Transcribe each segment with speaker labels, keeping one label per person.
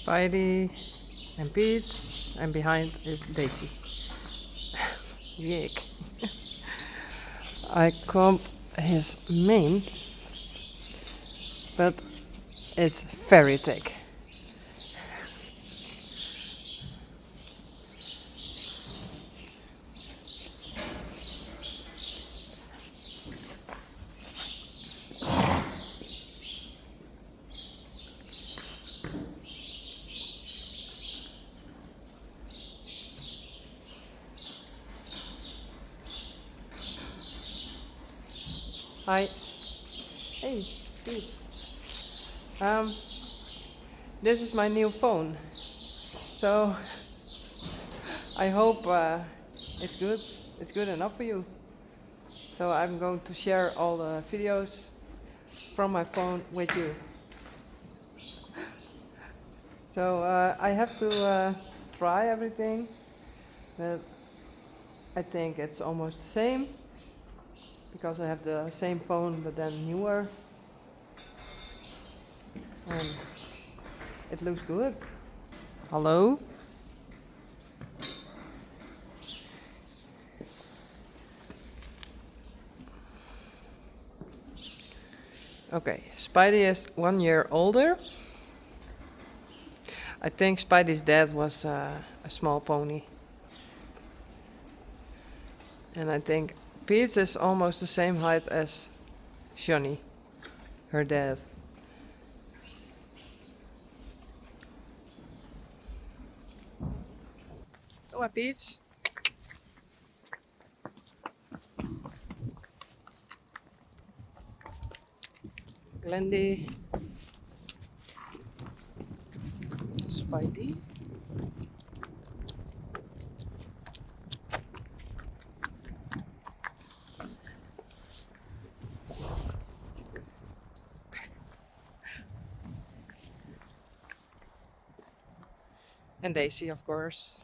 Speaker 1: Spidey and Peach, and behind is Daisy. Yuck. I comb his mane, but it's very thick. Hi. Hey, Pete. This is my new phone. So I hope it's good. It's good enough for you. So I'm going to share all the videos from my phone with you. So I have to try everything. But I think it's almost the same. Because I have the same phone but then newer. And it looks good. Hello? Okay, Spidey is 1 year older. I think Spidey's dad was a small pony. And I think Pete is almost the same height as Johnny, her dad. Come on, Pete. Glendy. Spidey. And Daisy, of course.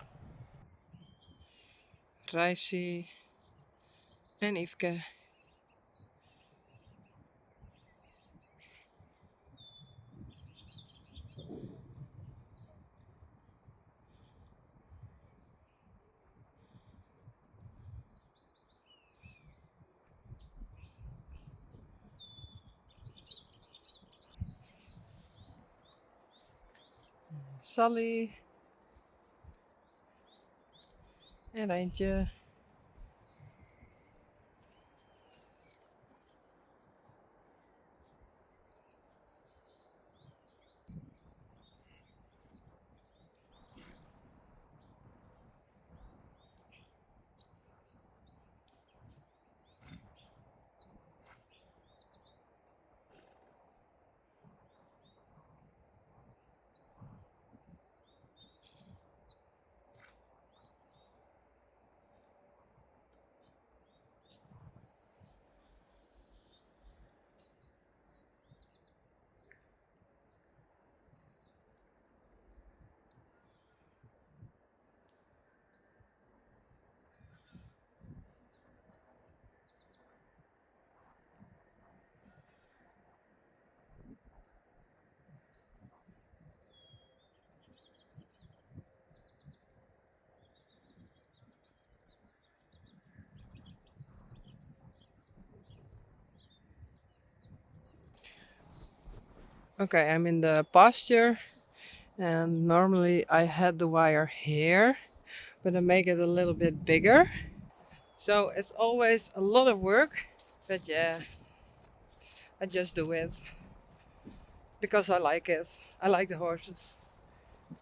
Speaker 1: Risey and Yfke. Saly and Reintje. Okay, I'm in the pasture, and normally I had the wire here, but I make it a little bit bigger. So it's always a lot of work, but yeah, I just do it because I like it. I like the horses.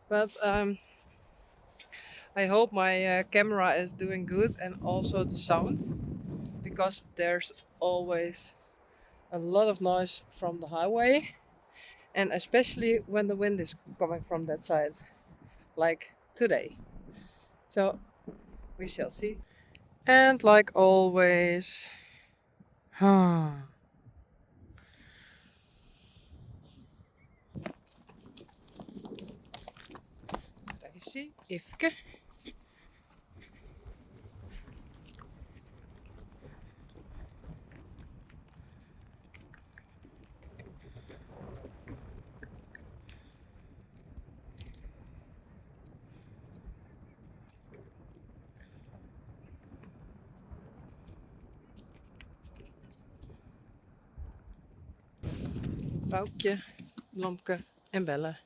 Speaker 1: But I hope my camera is doing good and also the sound, because there's always a lot of noise from the highway, and especially when the wind is coming from that side, like today. So we shall see. And like always, Risey, Yfke. Baukje, Blomke en Belle.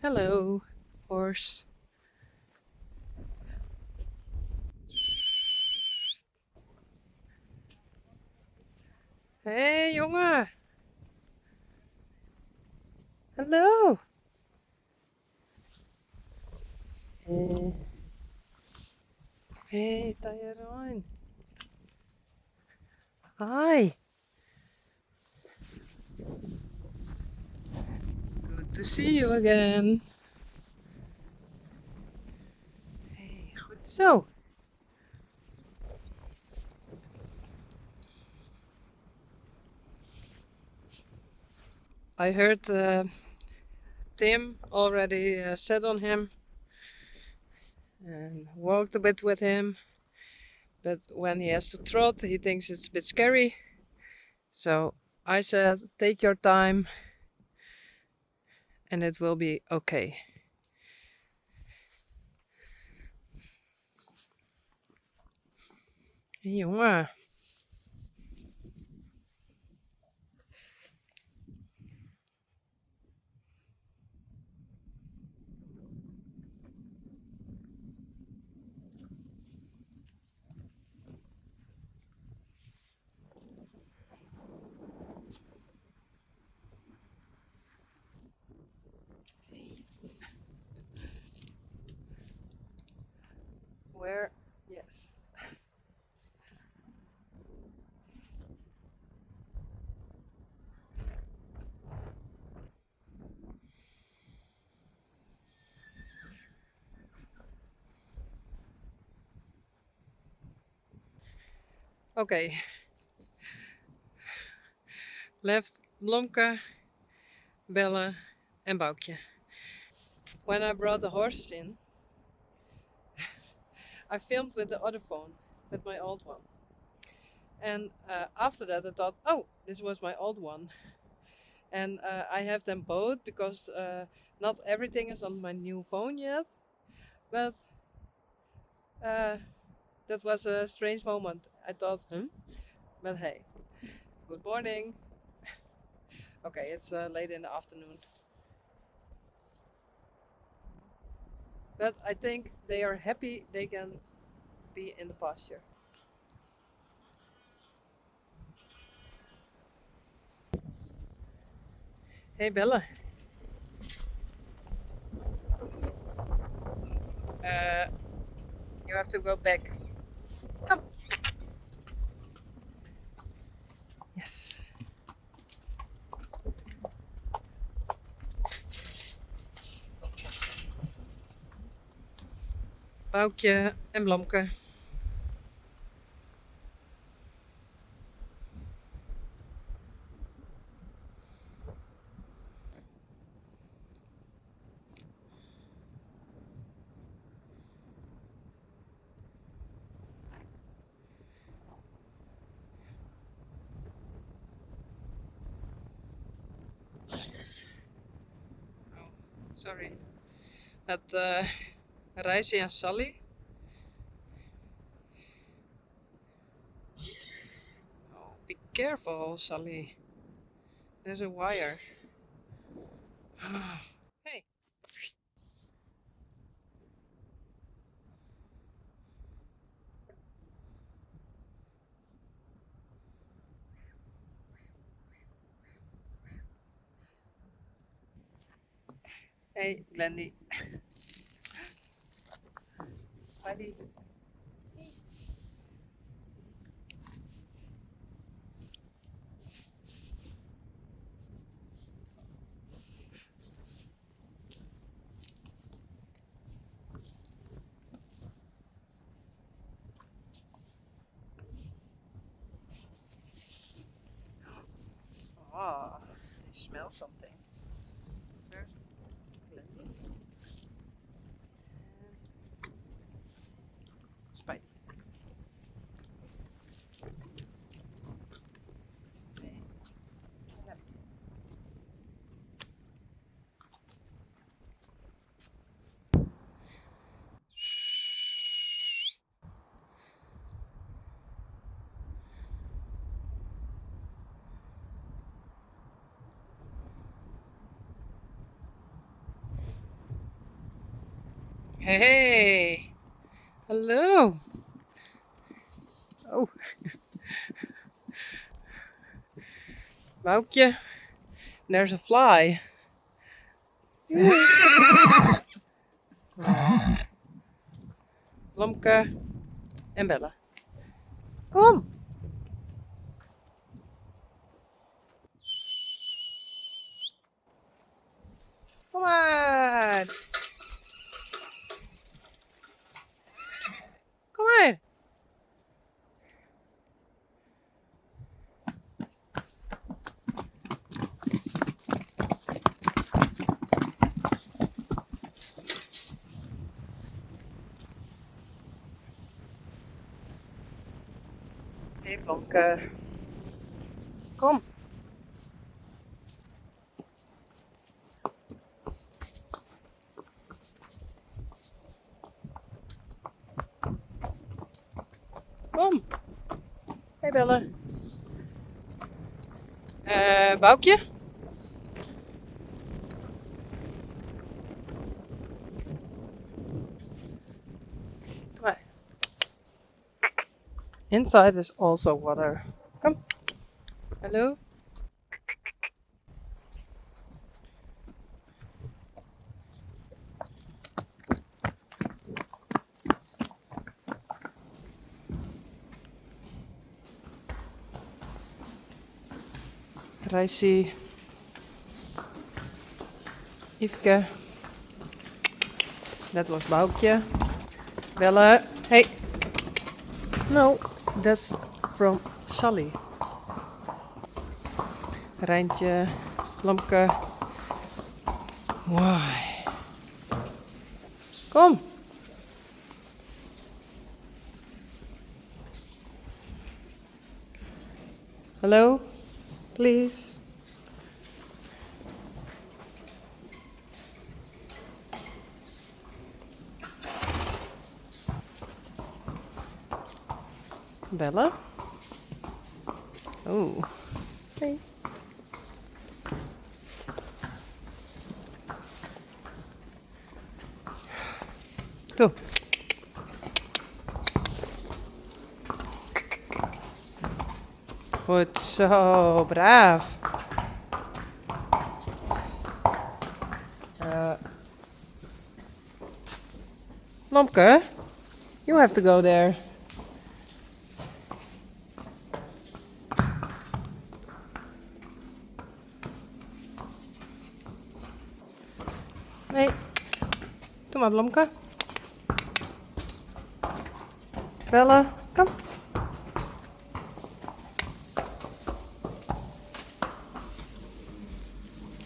Speaker 1: Hello, horse. Hey jongen. Hallo. Hey. Hey, Teije Rein. Hi. Good to see you again. Hey, goed zo. I heard Tim already sat on him and walked a bit with him. But when he has to trot, he thinks it's a bit scary. So I said, take your time and it will be okay. Hey, jongen. Where? Yes. Okay. Left Blomke, Belle and Baukje. When I brought the horses in, I filmed with the other phone, with my old one. And after that I thought, oh, this was my old one. And I have them both because not everything is on my new phone yet. But that was a strange moment. I thought, But hey, good morning. Okay, it's late in the afternoon. But I think they are happy they can be in the pasture. Hey Bella. Uh, you have to go back. Come. Yes. Baukje en Blomke. Oh, sorry. But Risey and Saly. Oh, be careful, Saly. There's a wire. Hey. Hey, Glendy. Spidey. Ah, I smell something. There's Glendy. And Spidey. Hey, hallo. Oh, Baukje. There's a fly. Blomke en Belle. Kom. Kom maar. Kom maar. Hey Blomke. Kom. Kom. Hey Belle. Baukje? Kom maar. Inside is also water. Kom. Hallo. Risey, Yfke. That was Baukje. Belle. Hey. No, that's from Saly. Reintje, Blomke. Why? Kom. Hello, please. Belle. Oh. Hey. Toe. Goed zo, braaf. Blomke, you have to go there. Nee, doe maar Blomke. Belle, kom.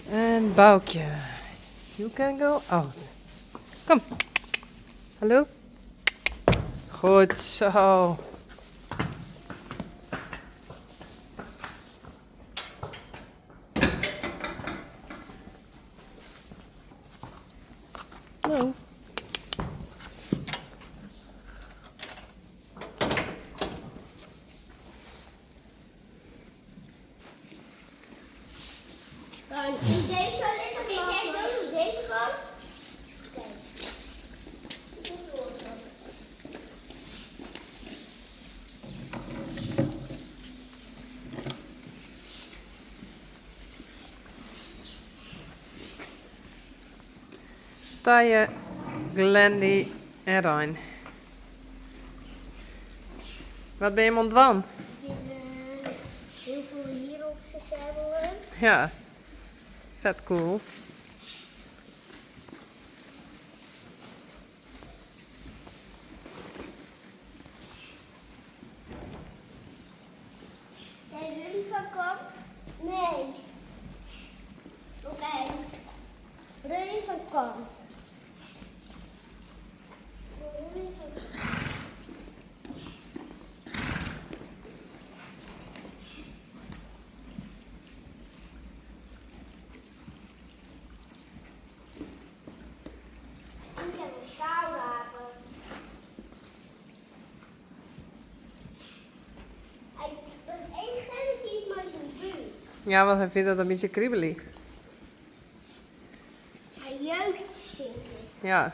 Speaker 1: En Baukje, you can go out. Kom. Hallo. Goed zo. No.
Speaker 2: In deze liggen, kijk jij zo, deze kant. Kijk.
Speaker 1: Teije, Glendy en Rein. Wat ben je aan het doen?
Speaker 2: Heel veel hierop verzamelen.
Speaker 1: Ja, vet cool.
Speaker 2: Zijn jullie van kamp? Nee. Oké. Jullie van kamp? Jullie van kamp? Ik heb een staalwapen. Hij is één gennetje maar zijn buurt.
Speaker 1: Ja, want hij vindt dat een beetje kriebelig.
Speaker 2: Hij jeukt stinken.
Speaker 1: Ja.